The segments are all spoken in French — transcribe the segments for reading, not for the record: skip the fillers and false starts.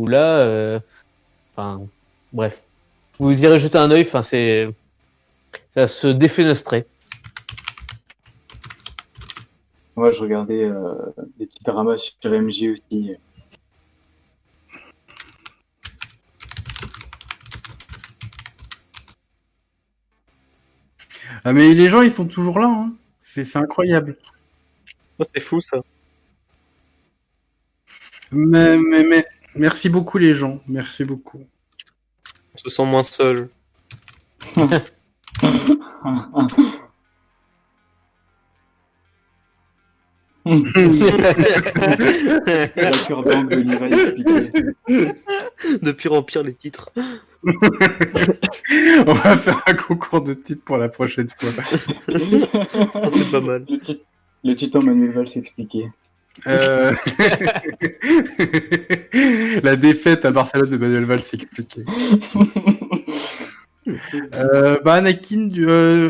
où là, enfin, bref, vous irez jeter un œil. Enfin, ça se défenestrait. Moi, je regardais des petits dramas sur MJ aussi. Ah, mais les gens, ils sont toujours là, hein. C'est incroyable. Oh, c'est fou ça. Mais, merci beaucoup, les gens. Merci beaucoup. On se sent moins seul. La cure d'angle de Levi expliqué. De pire en pire les titres. On va faire un concours de titres pour la prochaine fois. Oh, c'est pas mal. Le titan Manuel Valls expliqué. La défaite à Barcelone de Manuel Valls expliquée. Anakin,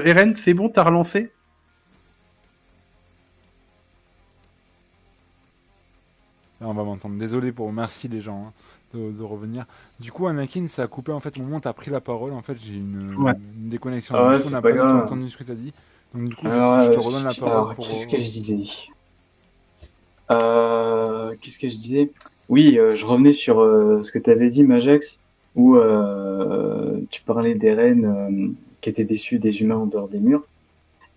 Eren, c'est bon, t'as relancé? Là, on va m'entendre. Désolé pour merci les gens de revenir. Du coup, Anakin, ça a coupé en fait au moment où t'as pris la parole. En fait, j'ai une déconnexion. Ah ouais, Du coup, on c'est n'a pas pas du tout grave. entendu ce que t'as dit. Donc du coup, Alors, je te redonne la parole pour. Qu'est-ce que je disais Qu'est-ce que je disais Oui, je revenais sur ce que tu avais dit, Majax, où tu parlais d'Eren qui était déçu des humains en dehors des murs.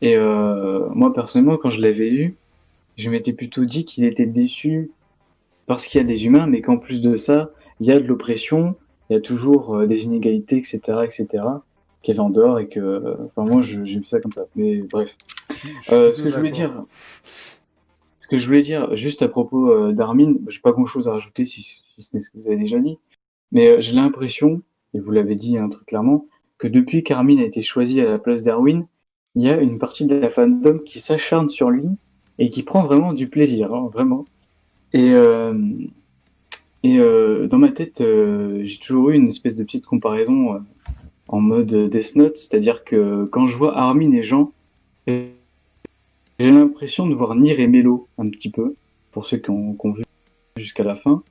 Et moi, personnellement, quand je l'avais eu, je m'étais plutôt dit qu'il était déçu parce qu'il y a des humains, mais qu'en plus de ça, il y a de l'oppression, il y a toujours des inégalités, etc., qu'il y avait en dehors et que, enfin, moi, j'ai vu ça comme ça. Mais bref. Ce que je voulais dire, juste à propos d'Armin, j'ai pas grand-chose à rajouter si ce n'est ce que vous avez déjà dit, mais j'ai l'impression, et vous l'avez dit hein, très clairement, que depuis qu'Armin a été choisi à la place d'Arwin, il y a une partie de la fandom qui s'acharne sur lui et qui prend vraiment du plaisir, hein, vraiment. Et, dans ma tête, j'ai toujours eu une espèce de petite comparaison en mode Death Note, c'est-à-dire que quand je vois Armin et Jean, j'ai l'impression de voir Nier et Melo un petit peu, pour ceux qui ont vu jusqu'à la fin.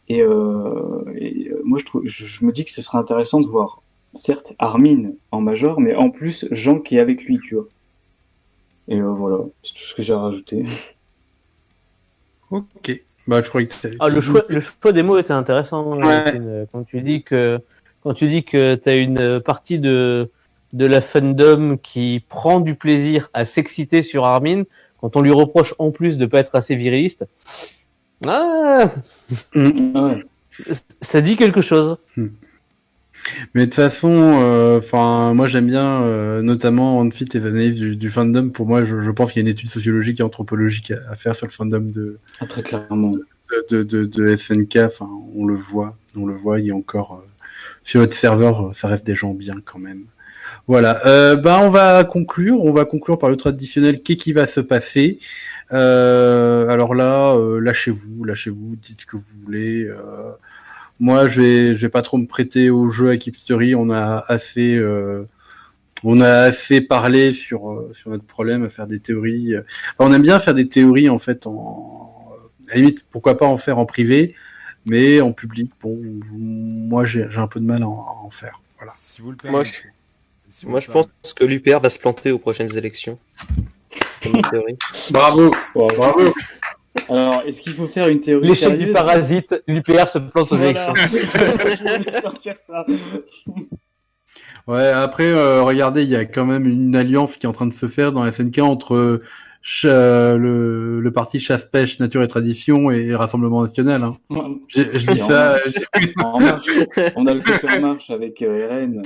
Et moi, je me dis que ce serait intéressant de voir, certes, Armin en major, mais en plus, Jean qui est avec lui, tu vois. Et voilà, c'est tout ce que j'ai à rajouter. Ok. Bah, je croyais que Ah, le choix des mots était intéressant, Ouais. Anakin. Quand tu dis que t'as une partie de la fandom qui prend du plaisir à s'exciter sur Armin, quand on lui reproche en plus de pas être assez viriliste, ah, Ouais. ça dit quelque chose. Mais de toute façon, moi j'aime bien, notamment Anfit et les analyses du fandom. Pour moi, je pense qu'il y a une étude sociologique et anthropologique à faire sur le fandom Ah, très clairement. de SNK. Enfin, on le voit, il y a encore sur notre serveur, ça reste des gens bien quand même. Voilà. On va conclure par le traditionnel. Qu'est-ce qui va se passer? Alors là, lâchez-vous, dites ce que vous voulez. Moi, je vais pas trop me prêter au jeu à Hipstery. On a assez parlé sur notre problème, à faire des théories. Enfin, on aime bien faire des théories en fait. À la limite, pourquoi pas en faire en privé, mais en public, bon, moi j'ai un peu de mal à en faire. Voilà. Si vous le Moi, permettez. Si vous Moi, le je pense permettez. que l'UPR va se planter aux prochaines élections. C'est ma théorie. Bravo, Wow. bravo. Alors, est-ce qu'il faut faire une théorie L'échec sérieuse du parasite, l'UPR se plante aux Voilà. élections. Je voulais sortir ça. Ouais, après, regardez, il y a quand même une alliance qui est en train de se faire dans la SNK entre le parti Chasse-Pêche, Nature et Tradition et le Rassemblement National. Hein. Je dis ça. En marche. On a le côté en marche avec Eren.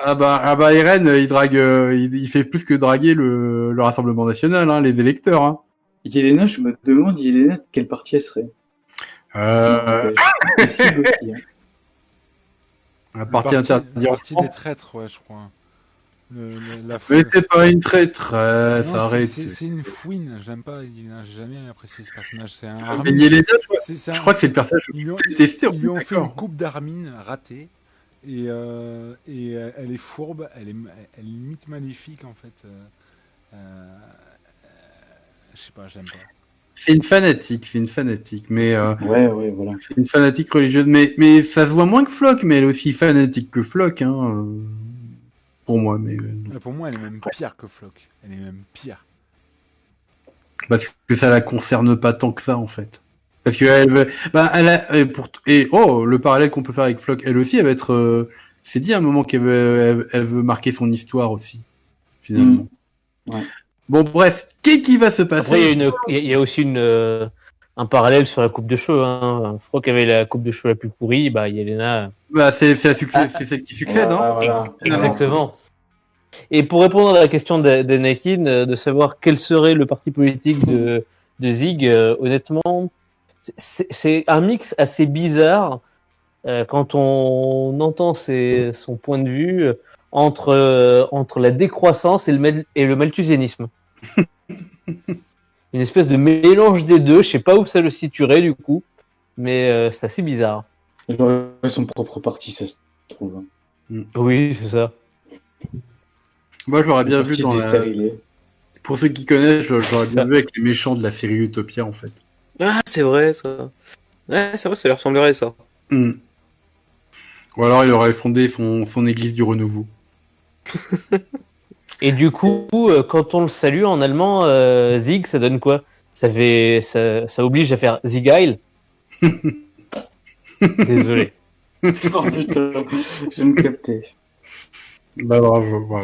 Eren, il drague, il fait plus que draguer le Rassemblement National, hein, les électeurs. Hein. Yelena, je me demande, Yelena, de quelle partie elle serait. Et Sig aussi. Hein. La partie interdite. Le parti des traîtres, ouais, je crois. La Mais foule. c'est pas une traîtresse, Non, arrête. c'est une fouine. J'aime pas. J'ai jamais apprécié ce personnage. C'est un Mais Armin. Yelena, C'est je crois que c'est le personnage le Ils plus détesté. lui ont fait une coupe d'Armin ratée. Et elle est fourbe. Elle est limite maléfique, en fait. Je sais pas, j'aime pas. C'est une fanatique, mais Ouais, voilà. c'est une fanatique religieuse, mais ça se voit moins que Flock, mais elle est aussi fanatique que Flock, hein, pour moi, mais Pour moi, elle est même pire que Flock. Elle est même pire. parce que ça la concerne pas tant que ça en fait. Parce que elle veut, bah, elle a, et oh, le parallèle qu'on peut faire avec Flock, elle aussi, elle va être, c'est dit à un moment qu'elle veut, elle veut marquer son histoire aussi, finalement. Ouais. Bon, bref, qu'est-ce qui va se Après, passer? il y a aussi un parallèle sur la coupe de cheveux. Hein. Flock avait la coupe de cheveux la plus pourrie, bah Yelena. Bah, c'est Ah, c'est celle qui succède, hein. Voilà. exactement. Et pour répondre à la question d'Anakin, de savoir quel serait le parti politique de Zig, honnêtement, c'est un mix assez bizarre quand on entend son point de vue entre la décroissance et le malthusianisme. Une espèce de mélange des deux, je sais pas où ça le situerait du coup, mais c'est assez bizarre. Il aurait son propre parti, ça se trouve. Oui, c'est ça. Moi, j'aurais Le bien vu parti dans des la, stérilés. pour ceux qui connaissent, j'aurais bien vu avec les méchants de la série Utopia, en fait. Ah, c'est vrai, ça. Ouais, c'est vrai, ça lui ressemblerait, ça. Ou alors, il aurait fondé son église du renouveau. Et du coup, quand on le salue en allemand, Zig, ça donne quoi? Ça oblige à faire Zig Heil. Désolé. Oh putain, je vais me capter. Bah, bravo.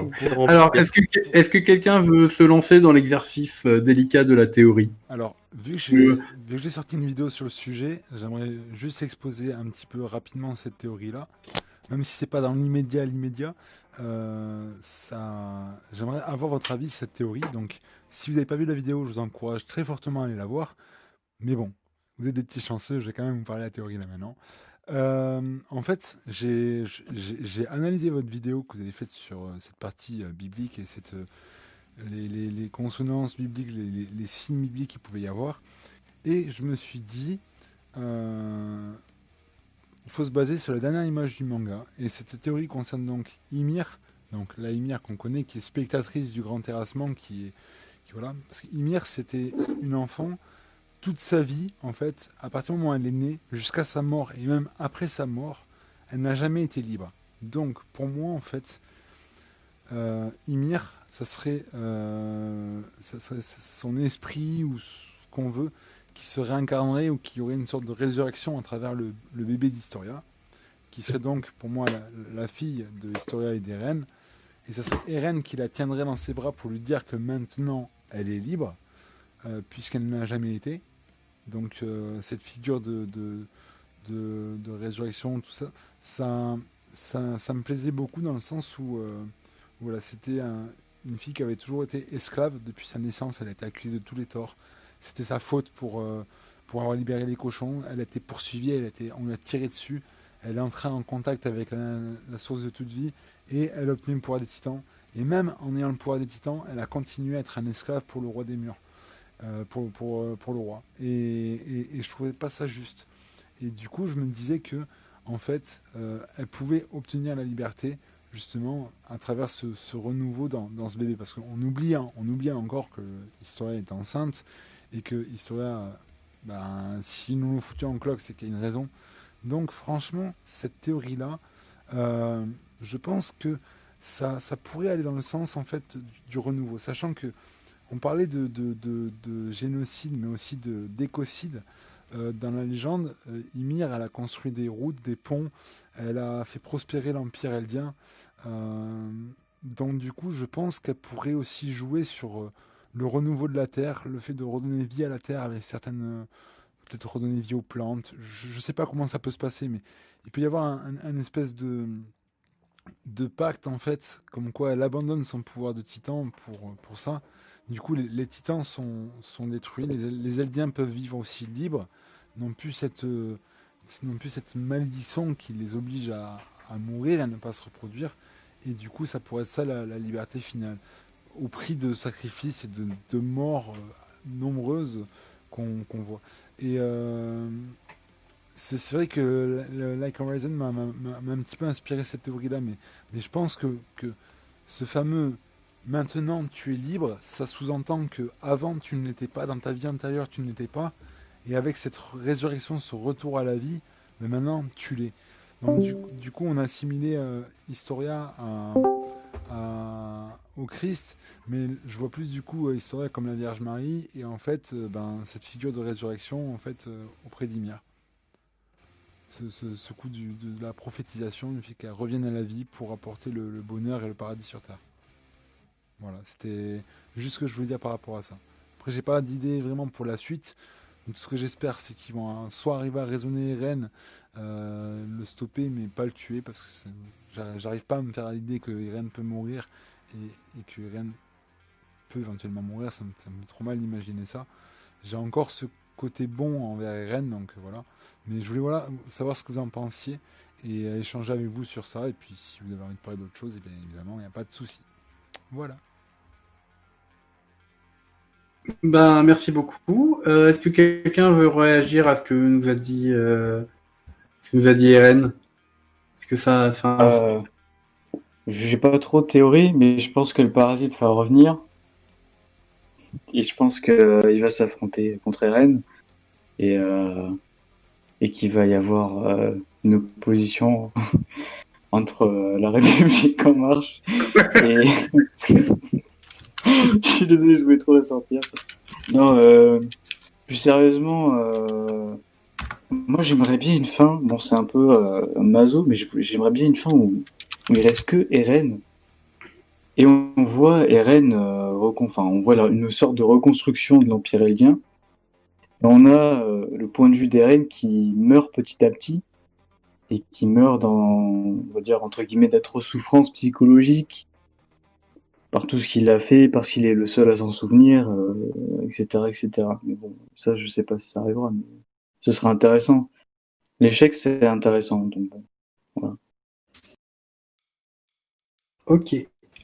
Alors, est-ce que quelqu'un veut se lancer dans l'exercice délicat de la théorie? Alors, vu Euh, que j'ai sorti une vidéo sur le sujet, j'aimerais juste exposer un petit peu rapidement cette théorie-là. Même si c'est pas dans l'immédiat, j'aimerais avoir votre avis sur cette théorie. Donc, si vous n'avez pas vu la vidéo, je vous encourage très fortement à aller la voir. Mais bon, vous êtes des petits chanceux, je vais quand même vous parler de la théorie là maintenant. En fait, j'ai analysé votre vidéo que vous avez faite sur cette partie biblique et les consonances bibliques, les signes bibliques qu'il pouvait y avoir. Et je me suis dit, il faut se baser sur la dernière image du manga. Et cette théorie concerne donc Ymir, donc la Ymir qu'on connaît, qui est spectatrice du grand terrassement, voilà. Parce qu'Ymir, c'était une enfant toute sa vie, en fait, à partir du moment où elle est née, jusqu'à sa mort, et même après sa mort, elle n'a jamais été libre. Donc, pour moi, en fait, Ymir, ça serait son esprit ou ce qu'on veut qui se réincarnerait ou qui aurait une sorte de résurrection à travers le bébé d'Historia, qui serait donc pour moi la fille de Historia et d'Eren. Et ça serait Eren qui la tiendrait dans ses bras pour lui dire que maintenant elle est libre, puisqu'elle n'a jamais été. Donc cette figure de résurrection, tout ça, ça me plaisait beaucoup dans le sens où voilà, c'était une fille qui avait toujours été esclave depuis sa naissance. Elle a été accusée de tous les torts. C'était sa faute pour avoir libéré les cochons. Elle a été poursuivie, on lui a tiré dessus. Elle est entrée en contact avec la source de toute vie et elle a obtenu le pouvoir des titans. Et même en ayant le pouvoir des titans, elle a continué à être un esclave pour le roi des murs, pour le roi. Et je trouvais pas ça juste. Et du coup, je me disais que, en fait, elle pouvait obtenir la liberté justement à travers ce renouveau dans ce bébé. Parce qu'on oublie, on oublie encore que Historia est enceinte et que Historia, si nous nous foutions en cloque, c'est qu'il y a une raison. Donc, franchement, cette théorie-là, je pense que ça pourrait aller dans le sens en fait du renouveau, sachant que on parlait de génocide, mais aussi d'écocide. Dans la légende, Ymir, elle a construit des routes, des ponts, elle a fait prospérer l'Empire eldien. Euh, donc du coup, je pense qu'elle pourrait aussi jouer sur le renouveau de la Terre, le fait de redonner vie à la Terre avec certaines... peut-être redonner vie aux plantes. Je ne sais pas comment ça peut se passer, mais il peut y avoir un espèce de pacte, en fait, comme quoi elle abandonne son pouvoir de titan pour ça. Du coup, les titans sont détruits, les Eldiens peuvent vivre aussi libres, non plus cette malédiction qui les oblige à mourir et à ne pas se reproduire. Et du coup, ça pourrait être ça la liberté finale, au prix de sacrifices et de morts nombreuses qu'on voit. Et c'est vrai que Like Horizon m'a un petit peu inspiré cette théorie-là, mais je pense que ce fameux maintenant tu es libre, ça sous-entend que avant tu ne l'étais pas, dans ta vie antérieure tu ne l'étais pas, et avec cette résurrection, ce retour à la vie, mais maintenant tu l'es. Donc du coup on a assimilé Historia au Christ, mais je vois plus du coup Historia comme la Vierge Marie, et en fait cette figure de résurrection en fait auprès d'Ymir. Ce coup de la prophétisation, du fait qu'elle revienne à la vie pour apporter le bonheur et le paradis sur terre. Voilà, c'était juste ce que je voulais dire par rapport à ça. Après, j'ai pas d'idée vraiment pour la suite. Donc, tout ce que j'espère, c'est qu'ils vont soit arriver à raisonner Eren, le stopper, mais pas le tuer, parce que j'arrive pas à me faire à l'idée que Eren peut mourir et que Eren peut éventuellement mourir. Ça me fait trop mal d'imaginer ça. J'ai encore ce côté bon envers Eren, donc voilà. Mais je voulais savoir ce que vous en pensiez et échanger avec vous sur ça. Et puis, si vous avez envie de parler d'autre chose, et bien évidemment, il n'y a pas de souci. Voilà. Ben, merci beaucoup. Est-ce que quelqu'un veut réagir à ce que nous a dit, Eren? Est-ce que Euh, j'ai pas trop de théorie, mais je pense que le parasite va revenir. Et je pense que il va s'affronter contre Eren. Et, et qu'il va y avoir une opposition entre la République en marche et... Je suis désolé, je voulais trop la sortir. Non, plus sérieusement, moi j'aimerais bien une fin, bon c'est un peu maso, mais j'aimerais bien une fin où il reste que Eren. Et on voit Eren, on voit une sorte de reconstruction de l'Empire Eldien. Et on a le point de vue d'Eren qui meurt petit à petit, et qui meurt dans, on va dire, entre guillemets, d'atroces souffrances psychologiques, par tout ce qu'il a fait, parce qu'il est le seul à s'en souvenir, etc., etc. Mais bon, ça, je sais pas si ça arrivera, mais ce sera intéressant. L'échec, c'est intéressant, donc bon, voilà. Ok.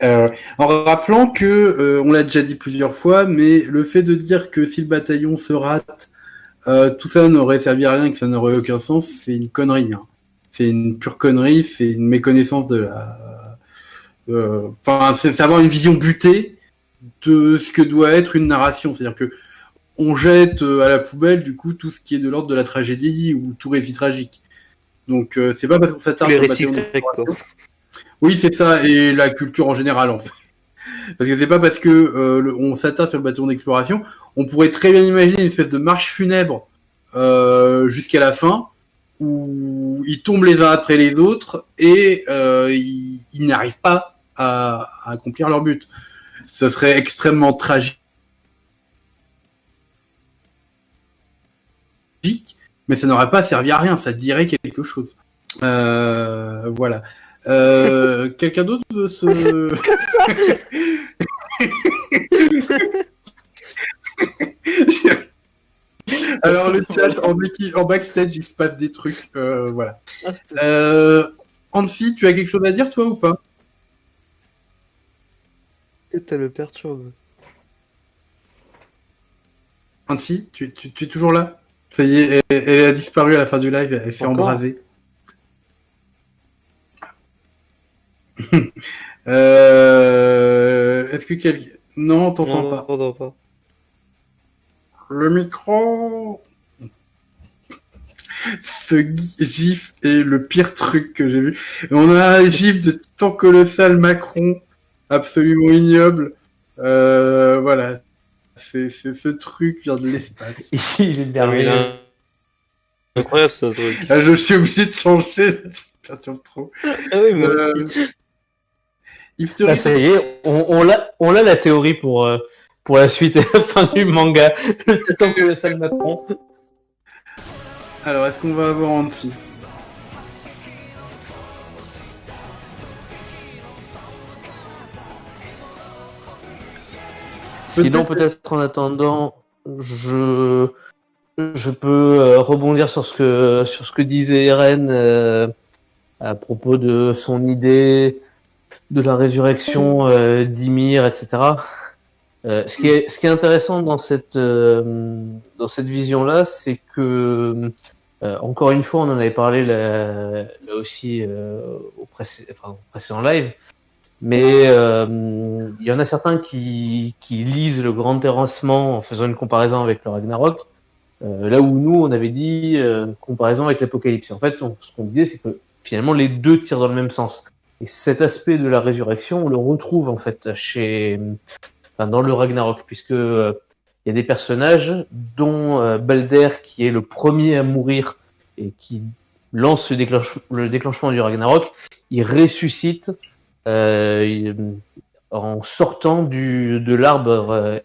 En rappelant que, on l'a déjà dit plusieurs fois, mais le fait de dire que si le bataillon se rate, tout ça n'aurait servi à rien, que ça n'aurait aucun sens, c'est une connerie. Hein. C'est une pure connerie, c'est une méconnaissance de la... Enfin, c'est avoir une vision butée de ce que doit être une narration. C'est-à-dire que on jette à la poubelle, du coup, tout ce qui est de l'ordre de la tragédie ou tout récit tragique. Donc, c'est pas parce qu'on s'attarde Les sur le récits bataillon grecs, quoi. Oui, c'est ça, et la culture en général, en fait. Parce que c'est pas parce que on s'attarde sur le bâton d'exploration, on pourrait très bien imaginer une espèce de marche funèbre jusqu'à la fin, où ils tombent les uns après les autres et ils n'arrivent pas à accomplir leur but. Ce serait extrêmement tragique, mais ça n'aurait pas servi à rien, ça dirait quelque chose. Voilà. Quelqu'un d'autre veut se... Alors le chat en backstage il se passe des trucs, voilà. Annecy, tu as quelque chose à dire toi ou pas? T'as le perturbe. Annecy, tu es toujours là? Ça y est, elle a disparu à la fin du live, elle s'est Encore embrasée. Est-ce que quelqu'un... Non, on t'entend Non, pas. on t'entend pas. Le micro... Ce gif est le pire truc que j'ai vu. Et on a un gif de Titan colossal Macron, absolument ignoble. Voilà. C'est ce truc vient de l'espace. Il est Ah, mais il merveilleux. a- Incroyable ce truc. Ah, je suis obligé de changer, ça me perturbe trop. Ah oui, moi aussi. Iftery, Là, ça y est, on l'a la théorie pour la suite et la fin du manga. Le titan colossal Macron. alors est-ce qu'on va avoir Annecy? Sinon, peut-être en attendant, je peux rebondir sur ce que disait Eren à propos de son idée de la résurrection d'Ymir, etc. Ce qui est intéressant dans cette vision-là, c'est que encore une fois, on en avait parlé là aussi au précédent live. Mais il y en a certains qui lisent le Grand Terrassement en faisant une comparaison avec le Ragnarok, là où nous, on avait dit comparaison avec l'Apocalypse. En fait, ce qu'on disait, c'est que finalement, les deux tirent dans le même sens. Et cet aspect de la résurrection, on le retrouve en fait dans le Ragnarok, puisque il y a des personnages, dont Balder, qui est le premier à mourir et qui lance le déclenchement du Ragnarok. Il ressuscite en sortant de l'arbre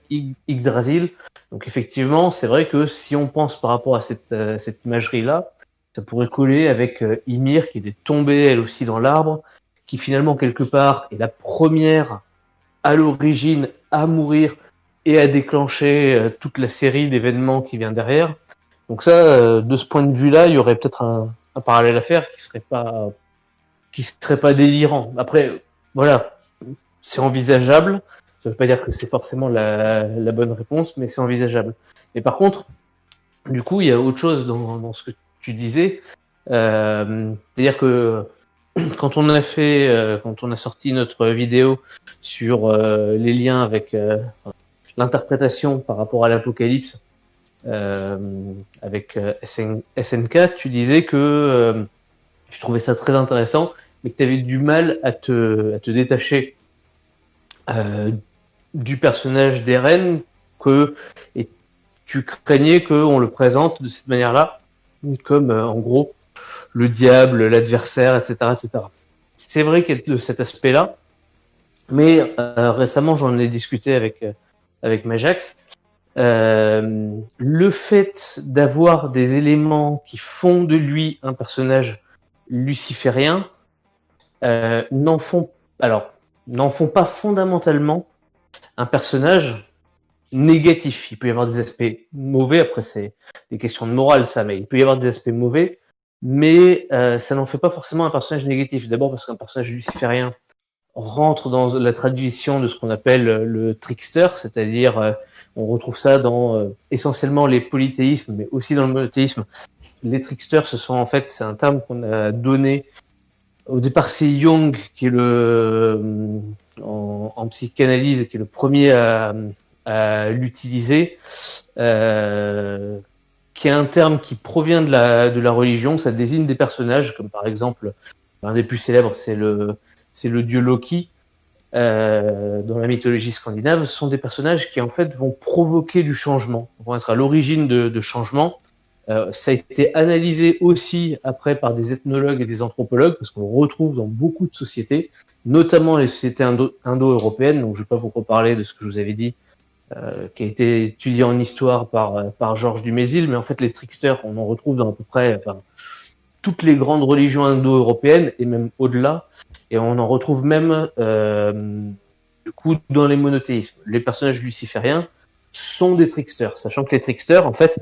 Yggdrasil. Donc effectivement, c'est vrai que si on pense par rapport à cette imagerie-là, ça pourrait coller avec Ymir, qui était tombée elle aussi dans l'arbre, qui finalement quelque part est la première à l'origine à mourir et à déclencher toute la série d'événements qui vient derrière. Donc ça, de ce point de vue-là, il y aurait peut-être un parallèle à faire qui serait pas délirant. Après, voilà, c'est envisageable. Ça veut pas dire que c'est forcément la bonne réponse, mais c'est envisageable. Et par contre, du coup, il y a autre chose dans ce que tu disais. C'est-à-dire que quand on a sorti notre vidéo sur les liens avec l'interprétation par rapport à l'Apocalypse avec SNK, tu disais que tu trouvais ça très intéressant, mais que tu avais du mal à te détacher du personnage d'Eren, et tu craignais qu'on le présente de cette manière-là, comme en gros le diable, l'adversaire, etc., etc. C'est vrai qu'il y a de cet aspect-là, mais récemment j'en ai discuté avec Majax. Le fait d'avoir des éléments qui font de lui un personnage luciférien n'en font pas fondamentalement un personnage négatif. Il peut y avoir des aspects mauvais, après c'est des questions de morale ça, mais il peut y avoir des aspects mauvais, mais ça n'en fait pas forcément un personnage négatif. D'abord parce qu'un personnage luciférien rentre dans la tradition de ce qu'on appelle le trickster, c'est-à-dire on retrouve ça dans essentiellement les polythéismes, mais aussi dans le monothéisme. Les tricksters, c'est un terme qu'on a donné au départ. C'est Jung qui est en psychanalyse, qui est le premier à l'utiliser, qui est un terme qui provient de la religion. Ça désigne des personnages, comme par exemple, un des plus célèbres, c'est le dieu Loki. Dans la mythologie scandinave, ce sont des personnages qui en fait vont provoquer du changement, vont être à l'origine de changements. Ça a été analysé aussi après par des ethnologues et des anthropologues, parce qu'on le retrouve dans beaucoup de sociétés, notamment les sociétés indo-européennes. Donc je ne vais pas vous reparler de ce que je vous avais dit, qui a été étudié en histoire par Georges Dumézil, mais en fait les tricksters, on en retrouve dans à peu près toutes les grandes religions indo-européennes et même au-delà. Et on en retrouve même du coup dans les monothéismes. Les personnages lucifériens sont des tricksters, sachant que les tricksters, en fait,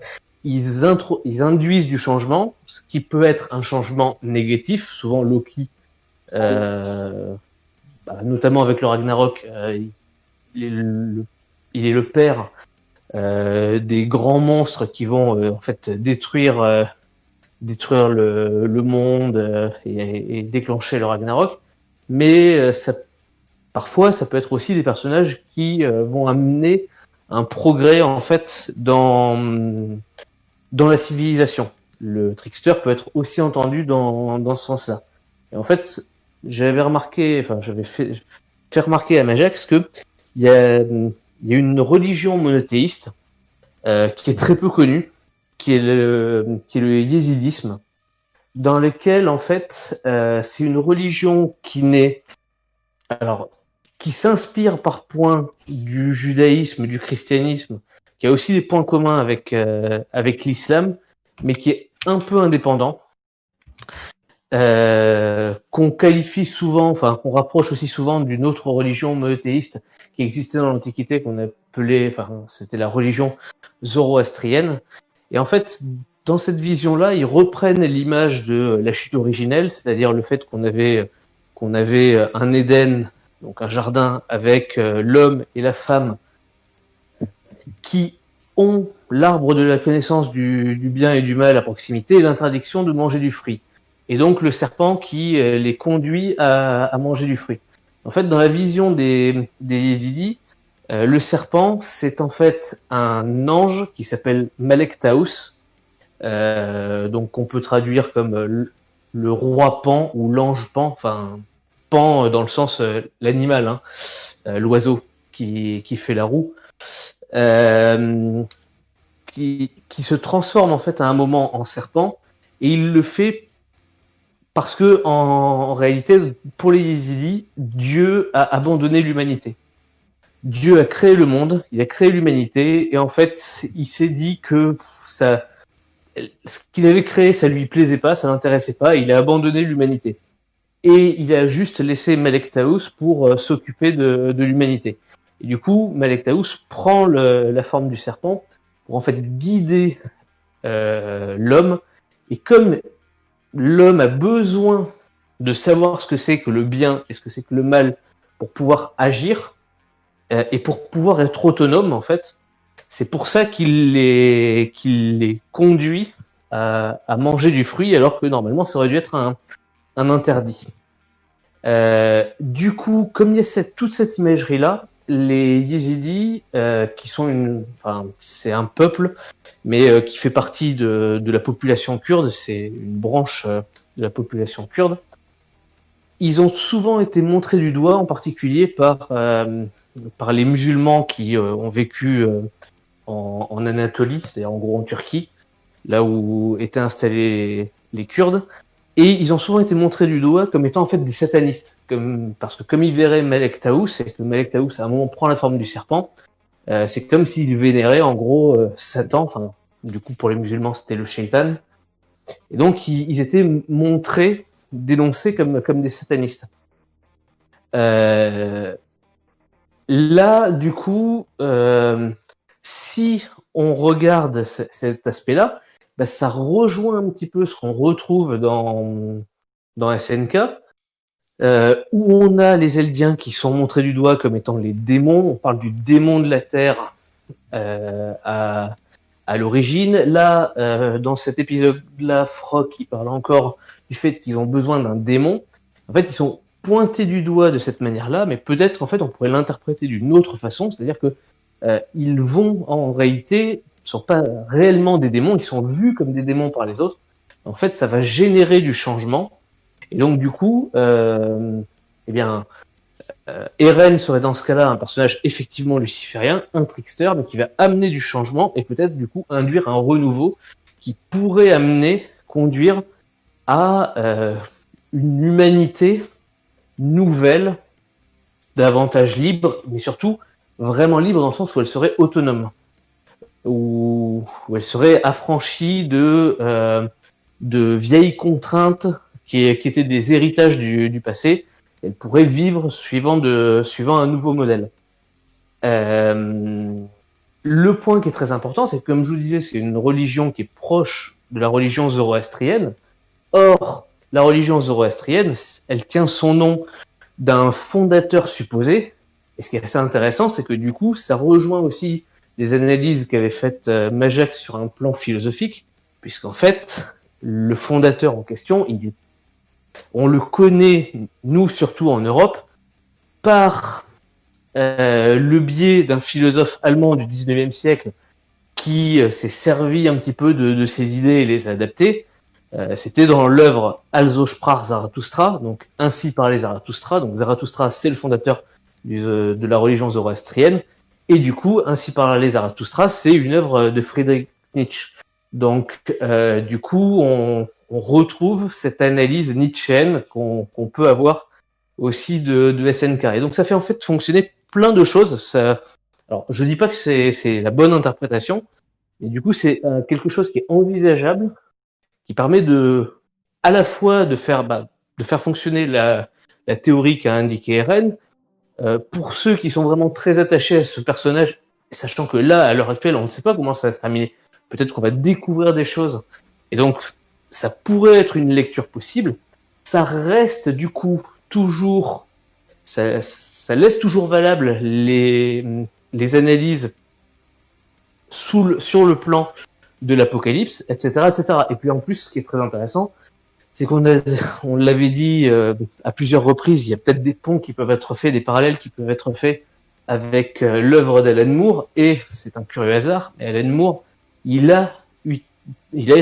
ils induisent du changement, ce qui peut être un changement négatif. Souvent Loki, notamment avec le Ragnarok, il est le père des grands monstres qui vont en fait détruire le monde et déclencher le Ragnarok. Mais parfois, ça peut être aussi des personnages qui vont amener un progrès en fait dans la civilisation. Le trickster peut être aussi entendu dans ce sens-là. Et en fait, j'avais fait remarquer à Majax que il y a une religion monothéiste qui est très peu connue, qui est le yézidisme, dans lequel en fait c'est une religion qui s'inspire par points du judaïsme, du christianisme, qui a aussi des points communs avec l'islam, mais qui est un peu indépendant, qu'on qualifie souvent, qu'on rapproche aussi souvent d'une autre religion monothéiste qui existait dans l'Antiquité, qu'on appelait, c'était la religion zoroastrienne. Et en fait, dans cette vision-là, ils reprennent l'image de la chute originelle, c'est-à-dire le fait qu'on avait un Éden, donc un jardin avec l'homme et la femme qui ont l'arbre de la connaissance du bien et du mal à proximité et l'interdiction de manger du fruit. Et donc le serpent qui les conduit à manger du fruit. En fait, dans la vision des Yézidis, le serpent, c'est en fait un ange qui s'appelle Malek Taous, donc on peut traduire comme le roi Pan ou l'ange Pan, enfin Pan dans le sens l'animal, hein, l'oiseau qui fait la roue, euh, qui se transforme en fait à un moment en serpent, et il le fait parce que en réalité, pour les Yézidis, Dieu a abandonné l'humanité. Dieu a créé le monde, il a créé l'humanité, et en fait, il s'est dit que ça, ce qu'il avait créé, ça lui plaisait pas, ça l'intéressait pas, et il a abandonné l'humanité. Et il a juste laissé Malek Taous pour s'occuper de l'humanité. Et du coup, Malek Taous prend la forme du serpent pour en fait guider l'homme. Et comme l'homme a besoin de savoir ce que c'est que le bien et ce que c'est que le mal pour pouvoir agir et pour pouvoir être autonome, en fait, c'est pour ça qu'il les conduit à manger du fruit, alors que normalement ça aurait dû être un interdit. Du coup, comme il y a toute cette imagerie-là, les Yézidis, qui sont c'est un peuple, mais qui fait partie de la population kurde, c'est une branche de la population kurde. Ils ont souvent été montrés du doigt, en particulier par les musulmans qui ont vécu en Anatolie, c'est-à-dire en gros en Turquie, là où étaient installés les Kurdes. Et ils ont souvent été montrés du doigt comme étant en fait des satanistes, parce que comme ils verraient Malek Taous, et que Malek Taous à un moment prend la forme du serpent, c'est comme s'ils vénéraient en gros Satan, enfin du coup pour les musulmans c'était le shaitan, et donc ils étaient montrés, dénoncés comme des satanistes. Là du coup, si on regarde cet aspect-là, bah, ça rejoint un petit peu ce qu'on retrouve dans SNK, où on a les Eldiens qui sont montrés du doigt comme étant les démons. On parle du démon de la Terre à l'origine. Là, dans cet épisode-là, Frog il parle encore du fait qu'ils ont besoin d'un démon. En fait, ils sont pointés du doigt de cette manière-là, mais peut-être en fait on pourrait l'interpréter d'une autre façon, c'est-à-dire que ils vont en réalité, sont pas réellement des démons, ils sont vus comme des démons par les autres. En fait, ça va générer du changement. Et donc, du coup, eh bien, Eren serait dans ce cas-là un personnage effectivement luciférien, un trickster, mais qui va amener du changement et peut-être, du coup, induire un renouveau qui pourrait conduire à une humanité nouvelle, davantage libre, mais surtout vraiment libre dans le sens où elle serait autonome, où elle serait affranchie de vieilles contraintes qui étaient des héritages du passé. Elle pourrait vivre suivant un nouveau modèle. Le point qui est très important, c'est que, comme je vous disais, c'est une religion qui est proche de la religion zoroastrienne. Or, la religion zoroastrienne, elle tient son nom d'un fondateur supposé. Et ce qui est assez intéressant, c'est que du coup, ça rejoint aussi des analyses qu'avait faites Majax sur un plan philosophique, puisqu'en fait, le fondateur en question, on le connaît, nous surtout en Europe, par le biais d'un philosophe allemand du 19e siècle qui s'est servi un petit peu de ses idées et les a adaptées. C'était dans l'œuvre Also sprach Zarathustra, donc ainsi parlait Zarathustra. Donc Zarathustra, c'est le fondateur de la religion zoroastrienne, et du coup, ainsi parlait Zarathustra, c'est une œuvre de Friedrich Nietzsche. Donc, du coup, on retrouve cette analyse nietzschéenne qu'on peut avoir aussi de SNK. Et donc, ça fait en fait fonctionner plein de choses. Alors, je dis pas que c'est la bonne interprétation, mais du coup, c'est quelque chose qui est envisageable, qui permet à la fois de faire fonctionner la théorie qu'a indiqué Eren, pour ceux qui sont vraiment très attachés à ce personnage, sachant que là, à l'heure actuelle, on ne sait pas comment ça va se terminer. Peut-être qu'on va découvrir des choses. Et donc, ça pourrait être une lecture possible. Ça reste, du coup, toujours... Ça laisse toujours valable les analyses sur le plan de l'apocalypse, etc., etc. Et puis, en plus, ce qui est très intéressant, c'est on l'avait dit à plusieurs reprises, il y a peut-être des ponts qui peuvent être faits, des parallèles qui peuvent être faits avec l'œuvre d'Alan Moore, et c'est un curieux hasard, mais Alan Moore, il a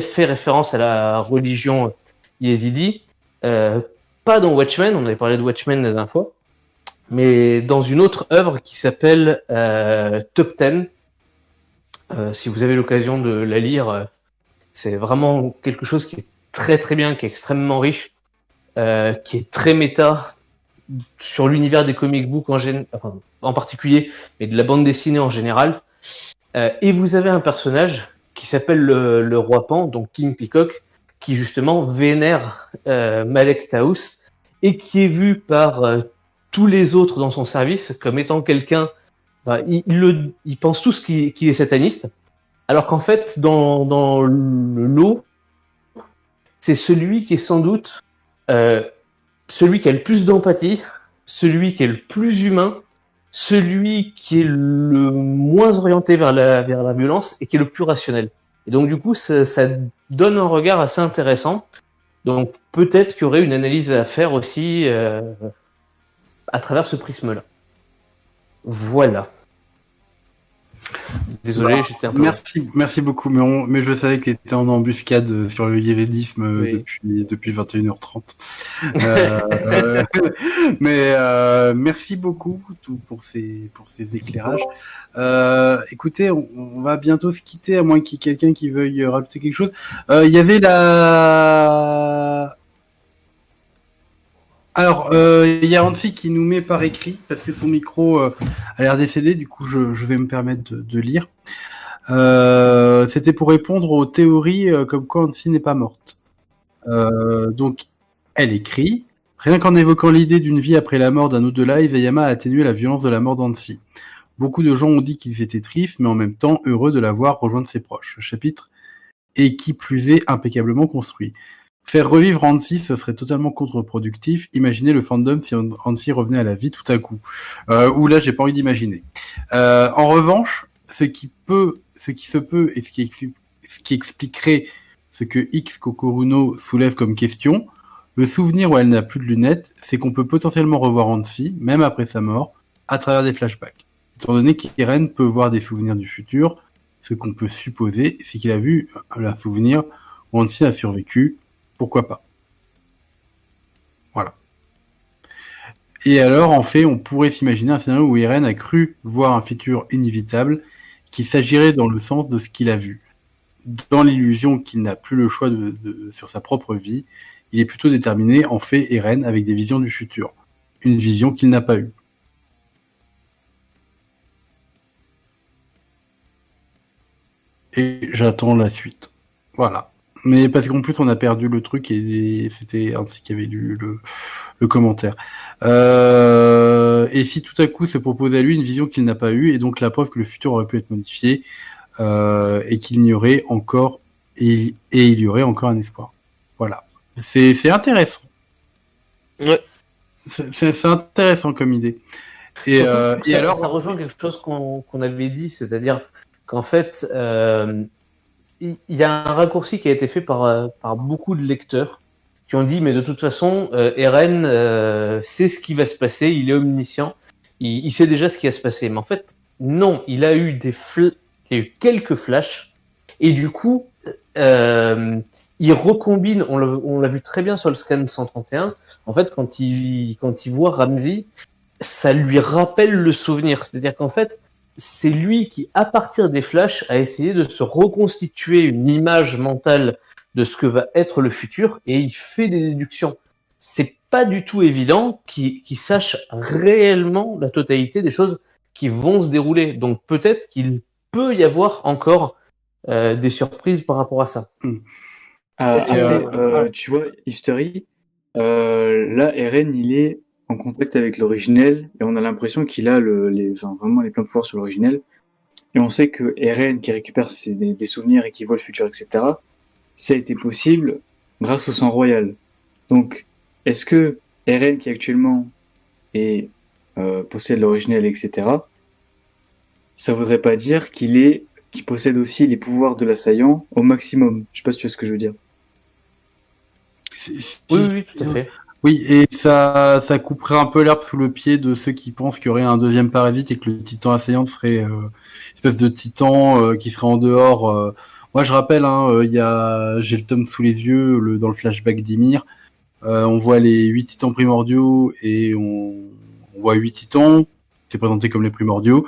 fait référence à la religion yézidi, pas dans Watchmen, on avait parlé de Watchmen la dernière fois, mais dans une autre œuvre qui s'appelle Top Ten. Si vous avez l'occasion de la lire, c'est vraiment quelque chose qui est très très bien, qui est extrêmement riche, qui est très méta sur l'univers des comic books en particulier, mais de la bande dessinée en général. Et vous avez un personnage qui s'appelle le roi Pan, donc King Peacock, qui justement vénère Malek Taous et qui est vu par tous les autres dans son service comme étant quelqu'un. Ils pensent tous qu'il est sataniste, alors qu'en fait, dans le lot, c'est celui qui est sans doute celui qui a le plus d'empathie, celui qui est le plus humain, celui qui est le moins orienté vers la violence et qui est le plus rationnel. Et donc du coup, ça donne un regard assez intéressant. Donc peut-être qu'il y aurait une analyse à faire aussi à travers ce prisme-là. Voilà. Désolé, j'étais un peu... Merci beaucoup, mais je savais que tu étais en embuscade sur le yévédisme Oui. depuis 21h30. Merci beaucoup pour ces éclairages. Écoutez, on va bientôt se quitter, à moins qu'il y ait quelqu'un qui veuille rajouter quelque chose. Il y avait Alors, il y a Hansi qui nous met par écrit, parce que son micro a l'air décédé, du coup je vais me permettre de lire. C'était pour répondre aux théories comme quoi Hansi n'est pas morte. Donc, elle écrit « Rien qu'en évoquant l'idée d'une vie après la mort d'un au-delà, Isayama a atténué la violence de la mort d'Hansi. Beaucoup de gens ont dit qu'ils étaient tristes, mais en même temps heureux de la voir rejoindre ses proches. Ce chapitre est qui plus est impeccablement construit. Faire revivre Hansi, ce serait totalement contre-productif. Imaginez le fandom si Hansi revenait à la vie tout à coup. Ou là, j'ai pas envie d'imaginer. En revanche, ce qui se peut et ce qui expliquerait ce que X Kokoruno soulève comme question, le souvenir où elle n'a plus de lunettes, c'est qu'on peut potentiellement revoir Hansi, même après sa mort, à travers des flashbacks. Étant donné qu'Eren peut voir des souvenirs du futur, ce qu'on peut supposer, c'est qu'il a vu un souvenir où Hansi a survécu. Pourquoi pas? Voilà. Et alors, en fait, on pourrait s'imaginer un scénario où Eren a cru voir un futur inévitable qui s'agirait dans le sens de ce qu'il a vu. Dans l'illusion qu'il n'a plus le choix sur sa propre vie, il est plutôt déterminé, en fait, Eren, avec des visions du futur. Une vision qu'il n'a pas eue. Et j'attends la suite. Voilà. Mais parce qu'en plus on a perdu le truc et c'était ainsi qui avait lu le commentaire. Et si tout à coup se propose à lui une vision qu'il n'a pas eue et donc la preuve que le futur aurait pu être modifié et qu'il n'y aurait encore il y aurait encore un espoir. Voilà. C'est intéressant. Ouais. C'est intéressant comme idée. Et alors ça rejoint quelque chose qu'on avait dit, c'est-à-dire qu'en fait il y a un raccourci qui a été fait par beaucoup de lecteurs qui ont dit mais de toute façon Eren sait ce qui va se passer, il est omniscient, il sait déjà ce qui va se passer. Mais en fait non, il a eu quelques flashs et du coup il recombine, on l'a vu très bien sur le scan 131. En fait quand il voit Ramsey, ça lui rappelle le souvenir, c'est-à-dire qu'en fait c'est lui qui, à partir des flashs, a essayé de se reconstituer une image mentale de ce que va être le futur, et il fait des déductions. C'est pas du tout évident qu'il sache réellement la totalité des choses qui vont se dérouler. Donc peut-être qu'il peut y avoir encore des surprises par rapport à ça. Après, tu vois, History, là, Eren, il est en contact avec l'originel et on a l'impression qu'il a vraiment les pleins pouvoirs sur l'originel. Et on sait que Eren, qui récupère des souvenirs et qui voit le futur, etc., ça a été possible grâce au sang royal. Donc, est-ce que Eren, qui actuellement possède l'originel, etc., ça voudrait pas dire qu'il possède aussi les pouvoirs de l'assaillant au maximum? Je sais pas si tu vois ce que je veux dire. Oui, tout à fait. Oui, et ça couperait un peu l'herbe sous le pied de ceux qui pensent qu'il y aurait un deuxième parasite et que le titan assaillant serait une espèce de titan qui serait en dehors. Moi, je rappelle, j'ai le tome sous les yeux, dans le flashback d'Ymir, on voit les 8 titans primordiaux et on voit 8 titans, c'est présenté comme les primordiaux.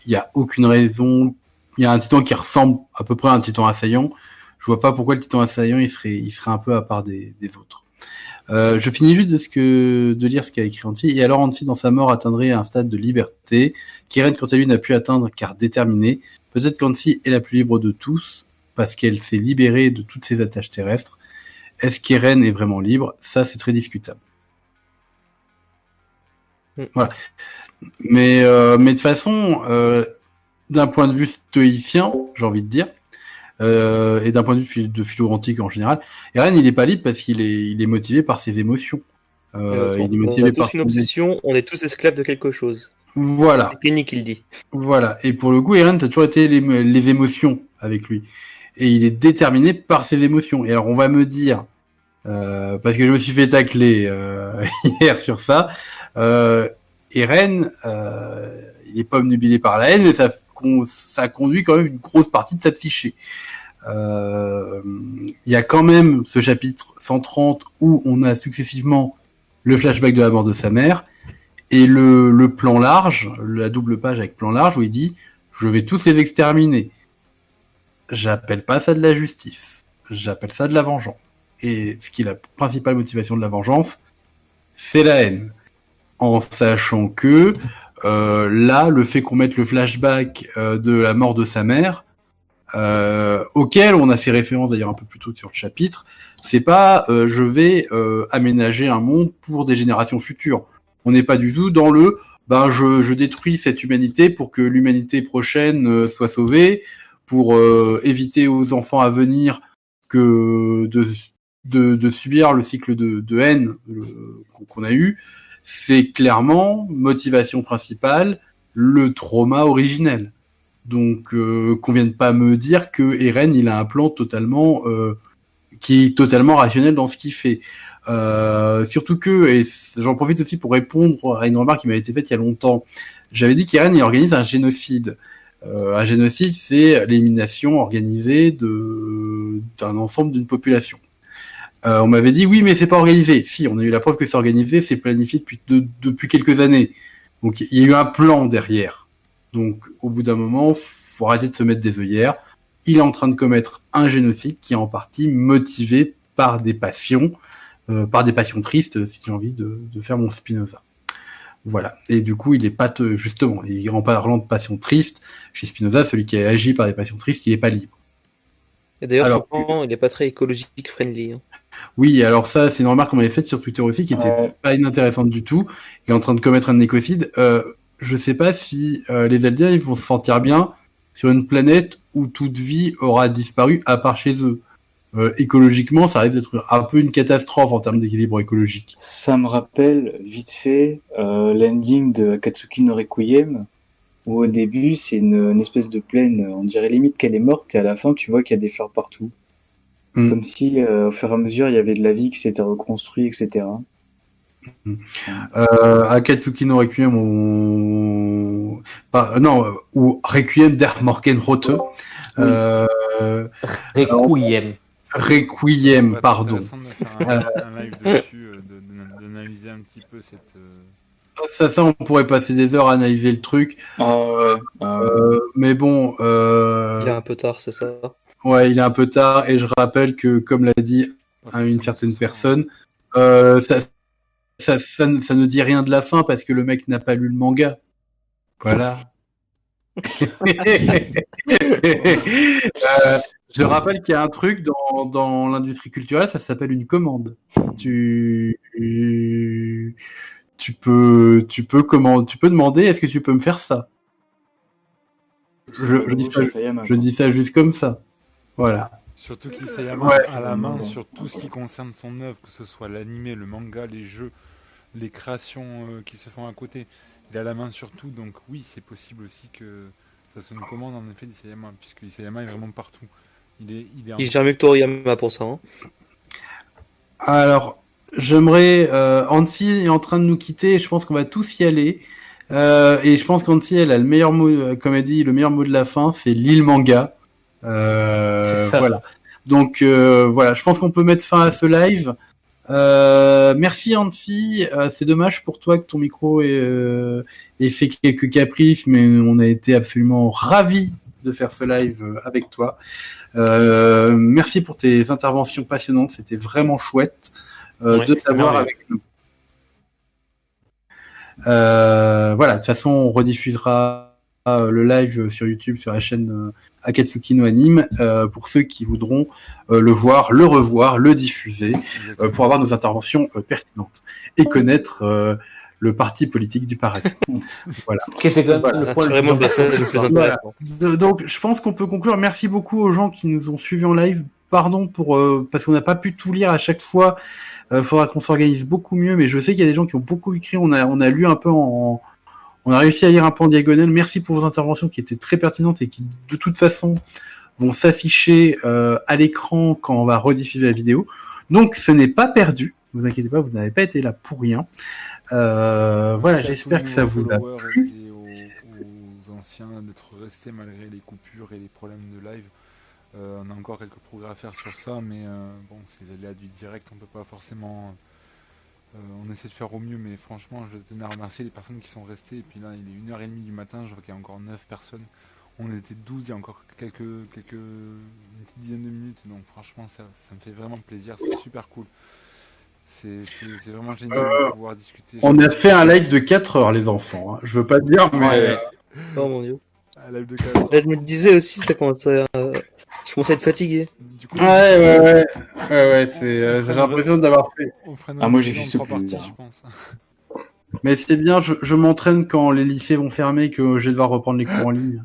Il n'y a aucune raison. Il y a un titan qui ressemble à peu près à un titan assaillant. Je vois pas pourquoi le titan assaillant il serait un peu à part des autres. Je finis juste de lire ce qu'a écrit Annecy. Et alors Annecy, dans sa mort, atteindrait un stade de liberté qu'Eren, quant à lui, n'a pu atteindre car déterminée. Peut-être qu'Annecy est la plus libre de tous parce qu'elle s'est libérée de toutes ses attaches terrestres. Est-ce qu'Eren est vraiment libre? Ça, c'est très discutable. Voilà. Mais de toute façon, d'un point de vue stoïcien, j'ai envie de dire, et d'un point de vue de philo antique en général, Eren il est pas libre parce qu'il est motivé par ses émotions. Il est On motivé a par tous une obsession, on est tous esclaves de quelque chose. Voilà, C'est Kenny qui le dit. voilà. Et pour le coup, Eren, ça a toujours été les émotions avec lui. Et il est déterminé par ses émotions. Et alors, on va me dire, parce que je me suis fait tacler hier sur ça, Eren, il est pas obnubilé par la haine, mais ça conduit quand même une grosse partie de sa psyché. Il y a quand même ce chapitre 130 où on a successivement le flashback de la mort de sa mère et le plan large, la double page avec plan large où il dit je vais tous les exterminer. J'appelle pas ça de la justice, j'appelle ça de la vengeance. Et ce qui est la principale motivation de la vengeance, c'est la haine. En sachant que là, le fait qu'on mette le flashback de la mort de sa mère, auquel on a fait référence d'ailleurs un peu plus tôt sur le chapitre, c'est pas je vais aménager un monde pour des générations futures. On n'est pas du tout dans le je détruis cette humanité pour que l'humanité prochaine soit sauvée, pour éviter aux enfants à venir que de subir le cycle de haine qu'on a eu. C'est clairement motivation principale, le trauma originel. Donc, qu'on vienne pas me dire que Eren, il a un plan totalement qui est totalement rationnel dans ce qu'il fait. Surtout que, et j'en profite aussi pour répondre à une remarque qui m'avait été faite il y a longtemps. J'avais dit qu'Eren il organise un génocide. Un génocide, c'est l'élimination organisée d'un ensemble d'une population. On m'avait dit oui, mais c'est pas organisé. Si, on a eu la preuve que c'est organisé, c'est planifié depuis quelques années. Donc il y a eu un plan derrière. Donc au bout d'un moment, faut arrêter de se mettre des œillères. Il est en train de commettre un génocide qui est en partie motivé par des passions tristes, si j'ai envie de faire mon Spinoza. Voilà. Et du coup, il est pas justement, en parlant de passion triste, chez Spinoza, celui qui a agi par des passions tristes, il est pas libre. Et d'ailleurs, Alors, souvent, il n'est pas très écologique friendly. Hein. oui, alors ça, c'est une remarque qu'on m'avait faite sur Twitter aussi, qui était pas inintéressante du tout. Il est en train de commettre un écocide. Je sais pas si les Eldiens ils vont se sentir bien sur une planète où toute vie aura disparu à part chez eux. Écologiquement, ça risque d'être un peu une catastrophe en termes d'équilibre écologique. Ça me rappelle vite fait l'ending de Akatsuki no Requiem, où au début c'est une espèce de plaine, on dirait limite qu'elle est morte, et à la fin tu vois qu'il y a des fleurs partout. Comme si au fur et à mesure il y avait de la vie qui s'était reconstruite, etc. Akatsuki no Requiem ou Requiem der Morgenröte. Requiem. Requiem, pardon. C'est intéressant de faire un live dessus, d'analyser un petit peu cette. Ça, on pourrait passer des heures à analyser le truc. Mais bon. Il est un peu tard, c'est ça? Ouais, il est un peu tard, et je rappelle que, comme l'a dit une certaine personne, ça ne dit rien de la fin parce que le mec n'a pas lu le manga. Voilà. Je rappelle qu'il y a un truc dans l'industrie culturelle, ça s'appelle une commande. Tu peux demander, est-ce que tu peux me faire ça? Je dis ça juste comme ça. Voilà. Surtout qu'Isayama a la main sur tout ce qui concerne son œuvre, que ce soit l'anime, le manga, les jeux, les créations qui se font à côté. Il a la main sur tout, donc oui, c'est possible aussi que ça soit une commande en effet d'Isayama, puisque Isayama est vraiment partout. Il gère mieux que Toriyama pour ça. Hein. Alors, j'aimerais... Annecy est en train de nous quitter et je pense qu'on va tous y aller. Et je pense qu'Annecy, elle a le meilleur mot, comme elle dit, le meilleur mot de la fin, c'est l'île manga. C'est ça. Voilà. Donc voilà, je pense qu'on peut mettre fin à ce live. Merci Annecy. C'est dommage pour toi que ton micro ait fait quelques caprices, mais on a été absolument ravis de faire ce live avec toi. Merci pour tes interventions passionnantes. C'était vraiment chouette Ouais, de c'est t'avoir merveilleux. avec nous. Voilà, de toute façon, on rediffusera le live sur YouTube, sur la chaîne Akatsuki no Anime, pour ceux qui voudront le voir, le revoir, le diffuser, pour avoir nos interventions pertinentes et connaître le parti politique du paradis. Voilà. Qui était quand même Voilà. le point C'est le vraiment le plus important. personnage le plus Voilà. intéressant. Donc, je pense qu'on peut conclure. Merci beaucoup aux gens qui nous ont suivis en live. Pardon pour parce qu'on n'a pas pu tout lire à chaque fois. Faudra qu'on s'organise beaucoup mieux. Mais je sais qu'il y a des gens qui ont beaucoup écrit. On a lu un peu on a réussi à lire un peu en diagonale. Merci pour vos interventions qui étaient très pertinentes et qui, de toute façon, vont s'afficher à l'écran quand on va rediffuser la vidéo. Donc, ce n'est pas perdu. Ne vous inquiétez pas, vous n'avez pas été là pour rien. Voilà, Merci à j'espère tous que nos ça vous a followers plu. et aux anciens d'être restés malgré les coupures et les problèmes de live. On a encore quelques progrès à faire sur ça, mais bon, c'est les aléas du direct, on peut pas forcément. On essaie de faire au mieux, mais franchement, je tenais à remercier les personnes qui sont restées. Et puis là, il est 1h30 du matin, je vois qu'il y a encore 9 personnes. On était 12, il y a encore une petite dizaine de minutes, donc franchement, ça me fait vraiment plaisir, c'est super cool. C'est vraiment génial de pouvoir discuter. On a fait un live de 4 heures, les enfants. Hein. Je veux pas dire, mais Ouais. Oh mon dieu. Un live de 4 Je me disais aussi, ça commençait à... Je commençais à être fatigué. Du coup, ouais, c'est. On J'ai fera l'impression d'avoir fait. on fera Ah, moi, j'ai division fait en 3 souple, parties, là. je pense. Mais c'est bien. Je m'entraîne quand les lycées vont fermer, que je vais devoir reprendre les cours en ligne.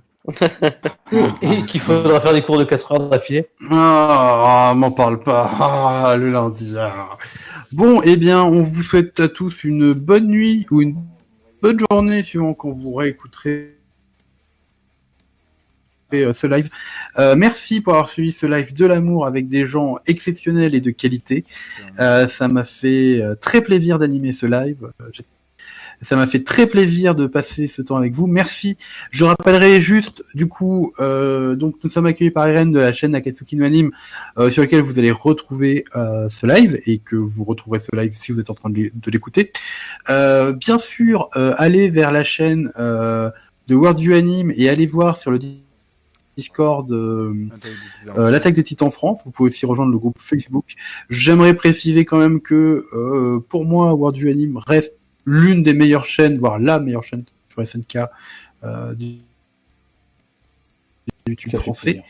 Et qu'il faudra faire des cours de 4 heures d'affilée. M'en parle pas. Le lundi. Bon, eh bien, on vous souhaite à tous une bonne nuit ou une bonne journée, suivant quand vous réécouterez ce live. Merci pour avoir suivi ce live de l'amour avec des gens exceptionnels et de qualité. Ça m'a fait très plaisir d'animer ce live. Ça m'a fait très plaisir de passer ce temps avec vous. Merci. Je rappellerai juste, du coup, donc nous sommes accueillis par Irène de la chaîne Akatsuki no Anime, sur laquelle vous allez retrouver ce live et que vous retrouverez ce live si vous êtes en train de l'écouter. Bien sûr, allez vers la chaîne de World du Anime et allez voir sur le Discord l'attaque des Titans France. Vous pouvez aussi rejoindre le groupe Facebook. J'aimerais préciser quand même que pour moi, World du Anime reste l'une des meilleures chaînes, voire la meilleure chaîne sur SNK du YouTube français.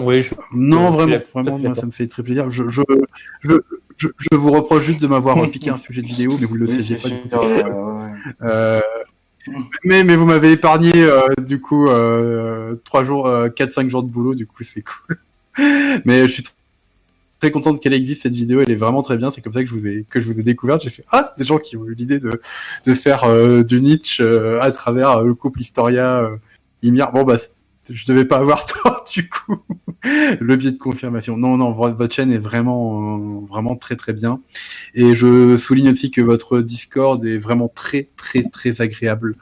Oui, Non, je suis vraiment, tout à fait moi, ça me fait très plaisir. Je vous reproche juste de m'avoir piqué un sujet de vidéo, mais vous le Oui, saisiez c'est pas. sûr. Du coup, mais vous m'avez épargné du coup 3 jours, 4-5 jours de boulot, du coup c'est cool. Mais je suis très contente qu'elle existe cette vidéo, elle est vraiment très bien. C'est comme ça que je vous ai découverte. J'ai fait des gens qui ont eu l'idée de faire du niche à travers le couple Historia Ymir. Bon bah je devais pas avoir tort du coup. Le biais de confirmation. Non, votre chaîne est vraiment vraiment très très bien. Et je souligne aussi que votre Discord est vraiment très très très agréable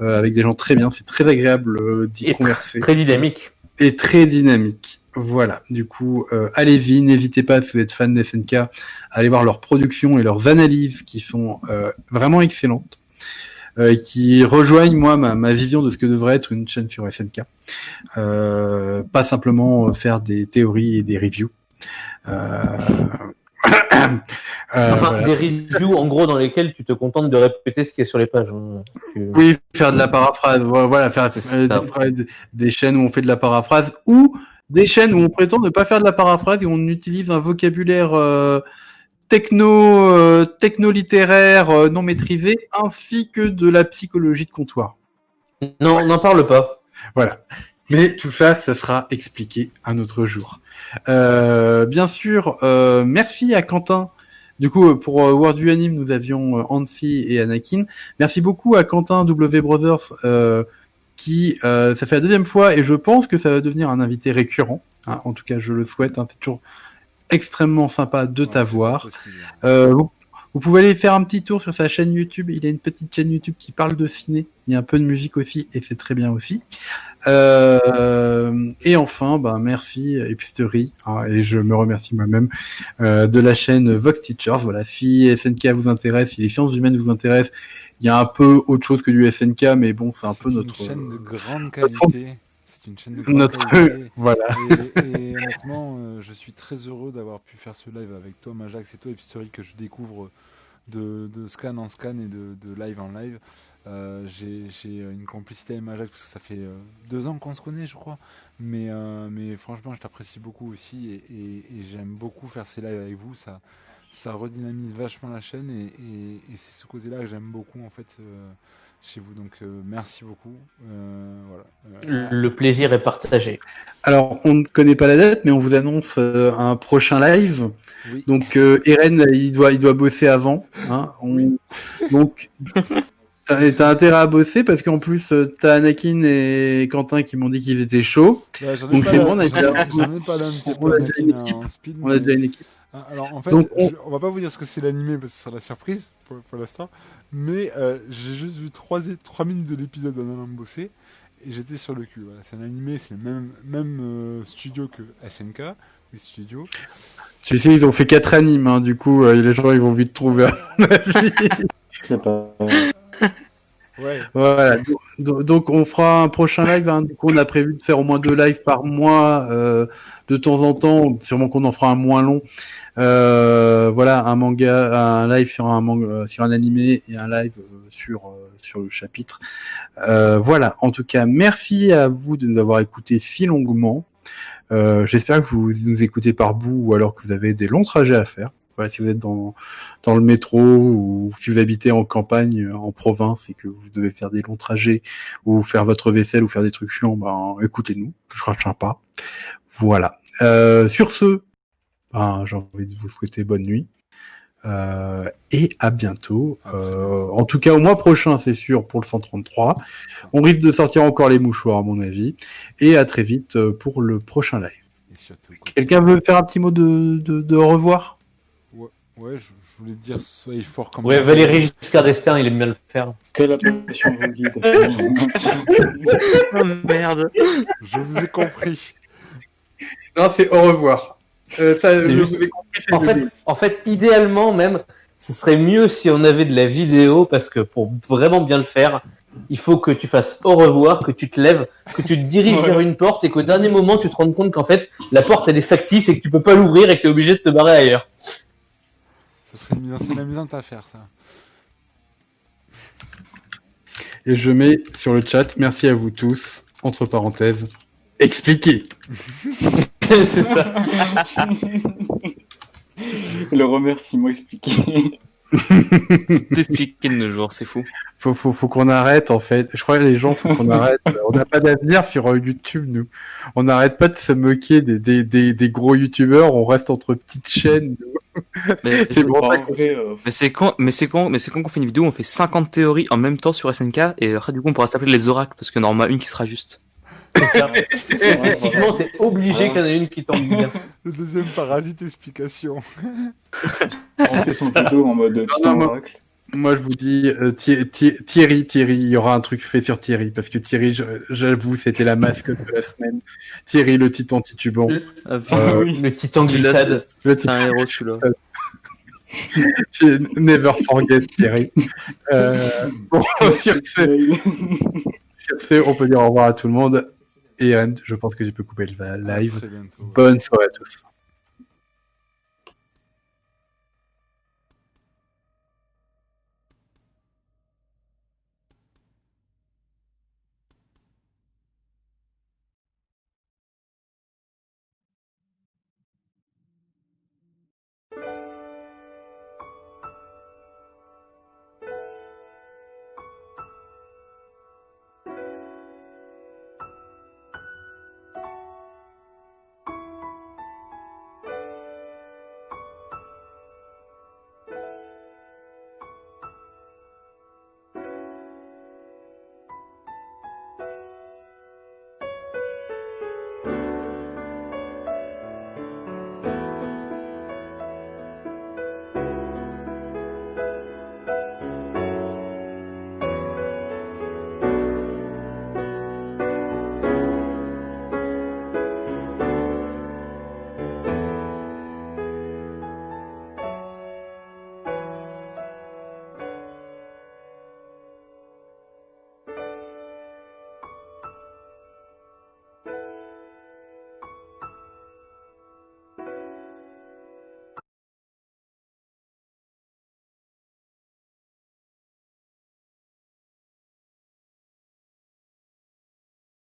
avec des gens très bien. C'est très agréable d'y Et converser. très dynamique. Et très dynamique. Voilà, du coup, allez-y, n'hésitez pas, si vous êtes fan d'SNK, à aller voir leurs productions et leurs analyses qui sont vraiment excellentes, qui rejoignent, moi, ma vision de ce que devrait être une chaîne sur SNK. Pas simplement faire des théories et des reviews. Voilà. Des reviews, en gros, dans lesquelles tu te contentes de répéter ce qui est sur les pages. Hein. Oui, faire de la paraphrase, voilà, faire des chaînes où on fait de la paraphrase, ou des chaînes où on prétend ne pas faire de la paraphrase et on utilise un vocabulaire techno-littéraire non maîtrisé, ainsi que de la psychologie de comptoir. Non, n'en parle pas. Voilà. Mais tout ça, ça sera expliqué un autre jour. Bien sûr, merci à Quentin. Du coup, pour World du Anime, nous avions Annecy et Anakin. Merci beaucoup à Quentin W Brothers, qui ça fait la deuxième fois et je pense que ça va devenir un invité récurrent. Hein, en tout cas, je le souhaite. Hein, c'est toujours extrêmement sympa de Ouais, t'avoir. c'est pas possible. Vous pouvez aller faire un petit tour sur sa chaîne YouTube. Il a une petite chaîne YouTube qui parle de ciné. Il y a un peu de musique aussi et c'est très bien aussi. Et enfin, merci Hipstery, et je me remercie moi-même de la chaîne Vox Teachers. Voilà, si SNK vous intéresse, si les sciences humaines vous intéressent, il y a un peu autre chose que du SNK, mais bon, c'est un peu notre chaîne de grande qualité. C'est une chaîne de grande notre qualité. voilà. Et honnêtement, je suis très heureux d'avoir pu faire ce live avec toi, Majax, et toi, Hipstery, que je découvre de scan en scan et de live en live. J'ai une complicité avec Majax parce que ça fait 2 ans qu'on se connaît, je crois. Mais franchement, je t'apprécie beaucoup aussi et j'aime beaucoup faire ces lives avec vous. Ça redynamise vachement la chaîne et c'est ce côté-là que j'aime beaucoup en fait chez vous. Donc merci beaucoup. Voilà. Le plaisir est partagé. Alors, on ne connaît pas la date, mais on vous annonce un prochain live. Oui. Donc, Eren, il doit bosser avant. Oui. Donc, t'as intérêt à bosser parce qu'en plus, t'as Anakin et Quentin qui m'ont dit qu'ils étaient chauds. Donc, c'est bon, j'en ai pas d'un petit peu Anakin en speed. On a déjà une équipe. Alors, en fait, Donc, on va pas vous dire ce que c'est l'animé parce que ce sera la surprise pour l'instant. Mais j'ai juste vu 3 minutes de l'épisode en allant bosser et j'étais sur le cul. Voilà. C'est un animé, c'est le même studio que SNK, les studios. Tu sais, ils ont fait 4 animes, du coup, les gens ils vont vite trouver à mon avis. C'est pas. Ouais. Voilà. Donc, on fera un prochain live. Du coup, on a prévu de faire au moins 2 lives par mois, de temps en temps. Sûrement qu'on en fera un moins long. Voilà, un live sur un manga, sur un animé et un live sur le chapitre. Voilà. En tout cas, merci à vous de nous avoir écoutés si longuement. J'espère que vous nous écoutez par bout ou alors que vous avez des longs trajets à faire. Voilà, si vous êtes dans le métro ou si vous habitez en campagne, en province et que vous devez faire des longs trajets ou faire votre vaisselle ou faire des trucs chiants, écoutez-nous, ce sera sympa. Voilà. Sur ce, j'ai envie de vous souhaiter bonne nuit. Et à bientôt. En tout cas, au mois prochain, c'est sûr, pour le 133. On risque de sortir encore les mouchoirs, à mon avis. Et à très vite pour le prochain live. Et surtout, Quelqu'un veut faire un petit mot de au revoir? Ouais, je voulais dire, soyez fort comme Ouais, Valéry Giscard d'Estaing, il aime bien le faire. Que la passion vous guide. Oh merde. Je vous ai compris. Non, c'est au revoir. C'est juste... En fait, idéalement même, ce serait mieux si on avait de la vidéo parce que pour vraiment bien le faire, il faut que tu fasses au revoir, que tu te lèves, que tu te diriges vers une porte et qu'au dernier moment tu te rendes compte qu'en fait la porte elle est factice et que tu peux pas l'ouvrir et que tu es obligé de te barrer ailleurs. Ça serait une mise en scène amusante à faire, ça. Et je mets sur le chat, merci à vous tous, entre parenthèses, expliquez. C'est ça. Le remerciement expliqué. T'expliquer de nos jours, c'est fou. Faut qu'on arrête, en fait. Je crois que les gens, faut qu'on arrête. On n'a pas d'avenir sur YouTube, nous. On n'arrête pas de se moquer des gros YouTubeurs. On reste entre petites chaînes. Mais C'est bon, c'est con qu'on fait une vidéo où on fait 50 théories en même temps sur SNK et après du coup on pourra s'appeler les oracles parce qu'il y en aura une qui sera juste. C'est ça. Statistiquement, t'es obligé qu'il y en ait une qui tombe bien. Le deuxième parasite explication. On fait son tuto en mode oracle. Moi, je vous dis, Thierry, il y aura un truc fait sur Thierry, parce que Thierry, j'avoue, c'était la mascotte de la semaine. Thierry, le titan titubant. Le titan glissade. Le C'est un héros, celui-là. Never forget, Thierry. Bon, sur ce, on peut dire au revoir à tout le monde. Et Anne, je pense que je peux couper le live. Très bientôt. Bonne soirée à tous.